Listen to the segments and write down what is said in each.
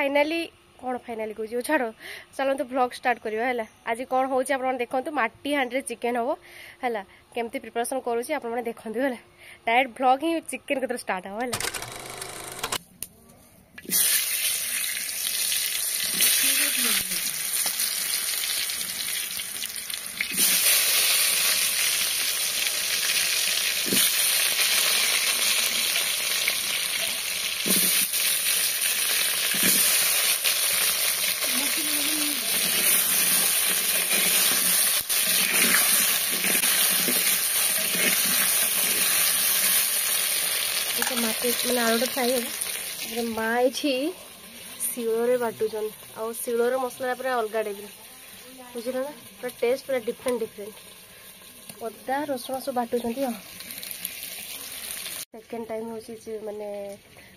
finally कौन finally कहूँ छाड़ चलते ब्लॉग स्टार्ट करवा है आज कौन हो देखो माटी हांडी चिकेन हम है केमती प्रिपरेशन करुँच आप देखते है डायरेक्ट ब्लॉग ही चिकेन कतर स्टार्ट हम है माटी मैंने आलुटा फ्राई है माँ ये शिଳରେ बाटुचन आउ शिଳର मसला पूरा अलग टाइप बुझल ना पूरा टेस्ट पूरा डिफरेंट अदा रसुण सब बाटुचन सेकेंड टाइम हूँ माने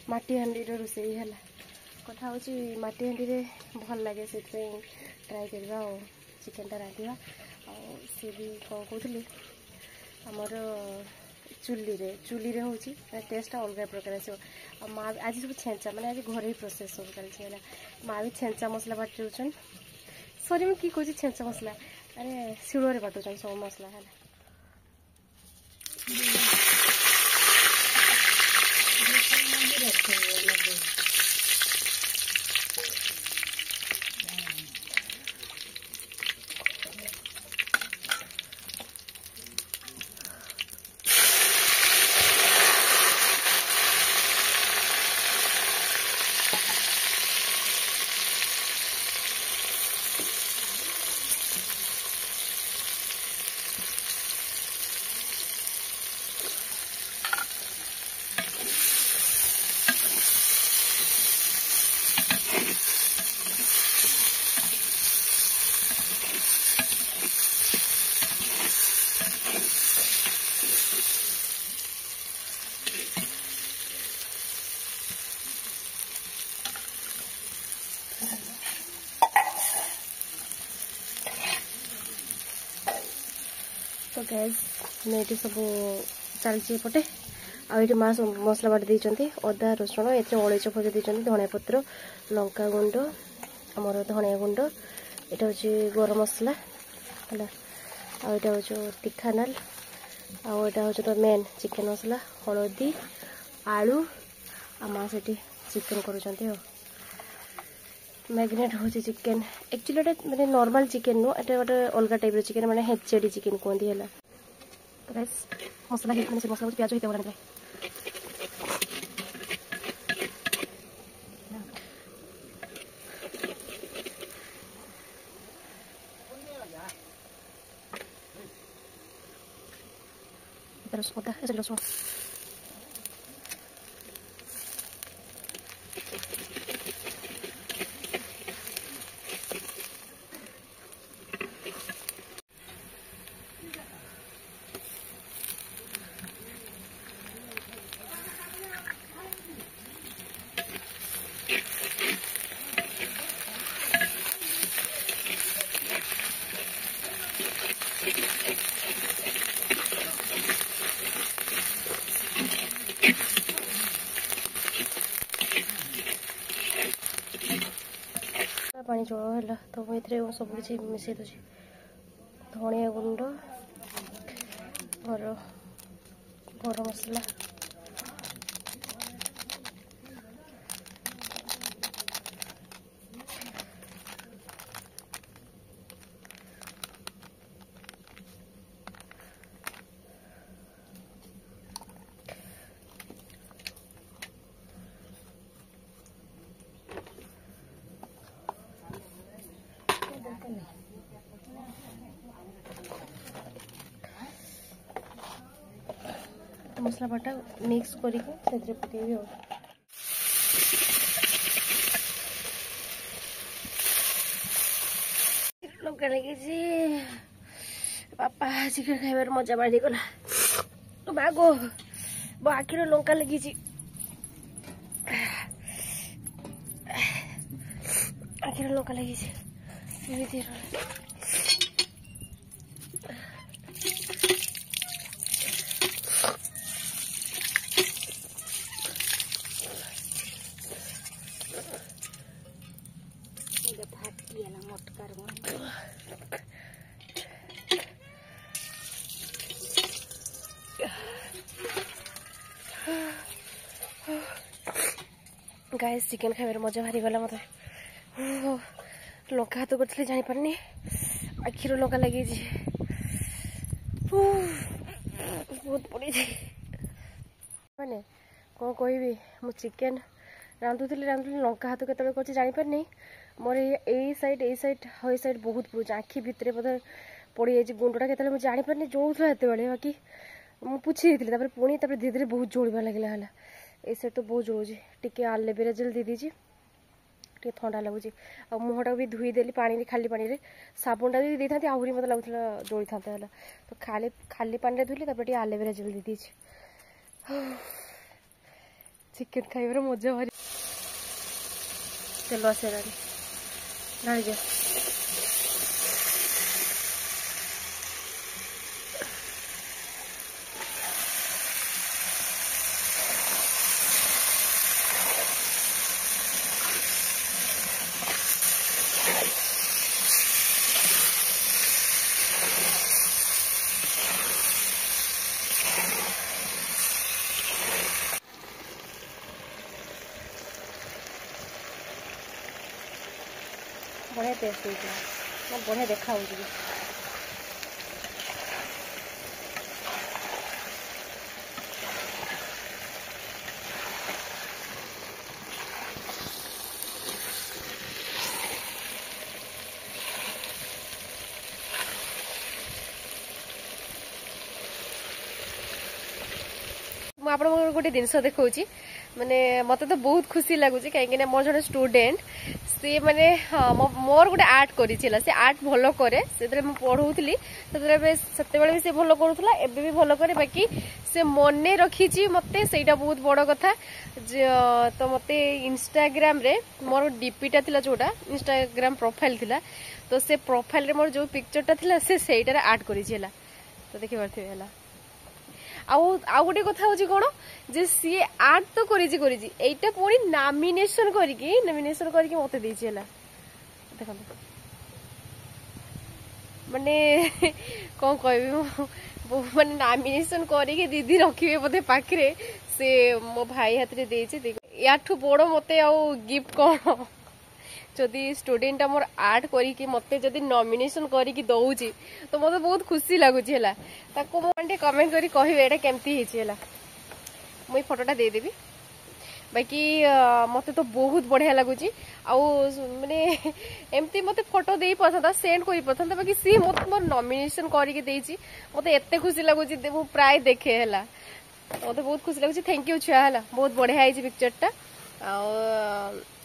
माटी हांडी रोसे है कथा हूँ माटी हांडी भल लगे से ट्राए करवा चिकेनटा रांधा सी भी कौन कहते आमर चुली हूँ टेस्ट अलग प्रकार आस माँ आज सब छेचा मैंने आज घर ही प्रोसेस सब चलती है माँ भी छेचा मसला बाटुचन सॉरी मैं कहूँ छेचा मसला अरे शिଳରେ बाटुचन सब मसला है तो गैस मैं सब चलती एपटे आईटी माँ सब मसला बाटी देती अदा रसुण ये अलैच भजा देती धनिया पत्र लंका गुंड आमर धनिया गुंड यहाँ हूँ गरम मसला है आईटा हूँ तीखा नाल आईटा हूँ तो मेन चिकेन मसला हलदी आलू आ माँ से चिकेन कर मैग्नेट हो चिकेन एक्चुअली मैंने नॉर्मल चिकेन नु एटा गोटे अलग टाइप चिकेन मैंने हेचेडी चिकेन कहती है मसला मैंने मसला प्याज होते बना रसुन पानी जोड़ है तो मुझे सब किसी मिसई दूसरी धनिया गुंड गरम मसला मसला बाटा मिक्स करके पकेबी लंका लगे बापा चिकेन खाइबार मजा बाढ़ीगला बागो मो आखिर लंका लगी आखिर लंका लगी गाइस चिकेन खाइबार मजा भारी गला मत लंका हाथ कर जानी पारनी आखिर लंका लगी बहुत पड़ी मैंने कौन कहबी मु चिकेन रांधुली लंका हाथ के कर जानी पारनी मोर यही साइड हई साइड बहुत पड़े आखि भितर बोधे पड़ जाए गुंडा के जानी पारनी जोड़ा हेत बाकी मुझे पुछी थी पुणी धीरे धीरे बहुत जोड़ा लगे है ए साइड तो बहुत जोड़े टी आलोवेरा जेल दे दीजिए टे ठंडा लगुच आ मुहटा भी धोईदेली पानी खाली पानी रे साबुनटा भी देता आहरी मतलब लगुला जोड़ी था तो खाली पानी धोली टे आलोवेरा जेल दे दीजिए चिकेन खाइबार मजा भारी तेल आसे ढाई जा बढ़िया टेस्ट होता बढ़िया देखा आप गोटे जिनस देखा माने मत तो बहुत खुशी लगुच कहीं मोर जो स्टूडेंट सी माने हाँ मोर गोटे आर्ट कर आर्ट भल कै से पढ़ाऊली से भी भल करूला एबे भी भल कै बाकी से मन रखी मत से बहुत बड़ कथा तो मत इंस्टाग्राम रे मोर डीपीटा थिला जोटा इंस्टाग्राम प्रोफाइल थिला तो से प्रोफाइल रे मोर जो पिक्चरटा थिला से आर्ट करी तो देखि पारथिबे हला आउ गोटे कथा हूँ कौन जे सी आर्ट तो करीटा पुणी नॉमिनेशन करके मत देला देख माने कौन कह माने नॉमिनेशन करके दीदी रखिए बोधे पाखे से मो भाई हाथ में देती याठू बड़ मत गिफ्ट कौन जदि स्टूडेंट मोर आर्ट करी मत जदि नॉमिनेशन करके दौची तो मत बहुत खुशी लगुच है कमेंट करी कहे एटा केमती है मुई फोटोटा देदेवी बाकी मत तो बहुत बढ़िया लगुच माने एमती मत फोटो दे पाता सेंड कर पाता बाकी सी मत मोर नॉमिनेशन करके देची मत एत खुशी लगुच प्राय देखे है मत बहुत खुशी लगुच थैंक यू छुआ है बहुत बढ़िया है पिक्चरटा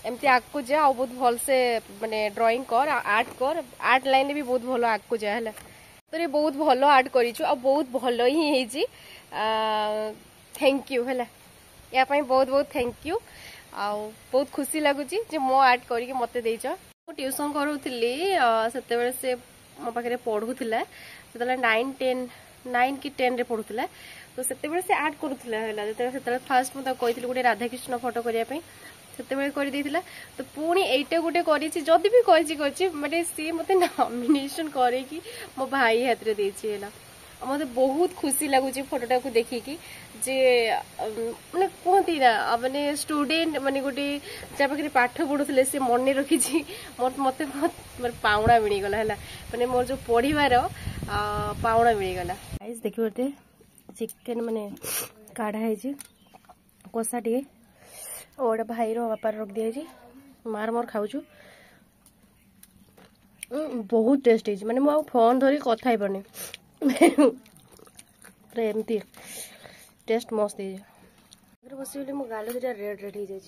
एमती आगको जा आ बहुत भल से माने ड्राइंग कर आर्ट लाइन भी बहुत भल आगको जा है तो ये बहुत भल आर्ट करिछु आ बहुत भल ही हेजी थैंक यू है या बहुत बहुत थैंक यू आ बहुत खुशी लगुच मो आर्ट करके मत देच ट्यूशन करूली से मो पाखे पढ़ुला से 9 कि 10 रे पढ़ुला तो से आर्ट करूला फास्ट मुझे कही गोटे राधाकृष्ण फोटो करने से तो पुणी एटा गोटे जदि भी कर सी मत नॉमिनेशन करके मो भाई हाथ में देला मत बहुत खुशी लगुच फोटोटा को देखिकी जे माने कहती ना माने स्टूडेंट माने गोटे जा पाखे पाठ पढ़ुले से मन रखी मत पाउना मिलगला है माने मोर जो पढ़वार पाउना मिलगला देखिए बोलते चिकेन माने काढ़ा कषा टे और भाई बापार रख दिया मार मोर खाऊचु बहुत टेस्ट है माने मु फोन धरी कथा ही पारनी एमती टेस्ट मस्त है बस मो गाल दुटा रेड रेड हो जाए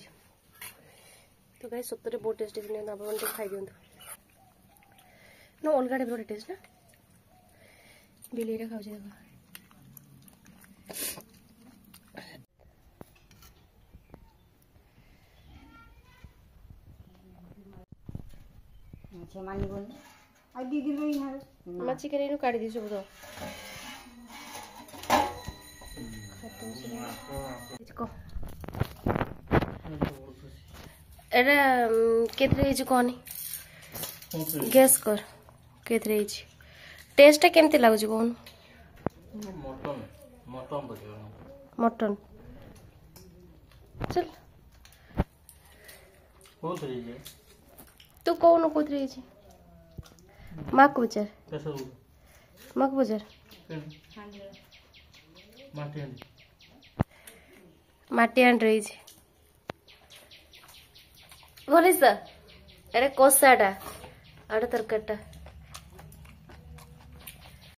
तो गाइस सतरे बहुत टेस्ट है आप खाई दिंतु ना अलग टाइप टेस्ट ना बिलेटा खाऊ चिकेन काटी दी सब तो कहनी गैस कर टेस्ट केमती लगुच कौन मटन चल ତୁ କହୁନୁ କୋଉଥିରେ ହେଇଛି ମାକୁ ପଚାର ମାକୁ ପଚାର ମାଟି ହାଣ୍ଡିରେ ହେଇଛି ଭଲ ତ ଏଟା କଷାଟା ଆଡେ ତରକାରୀଟା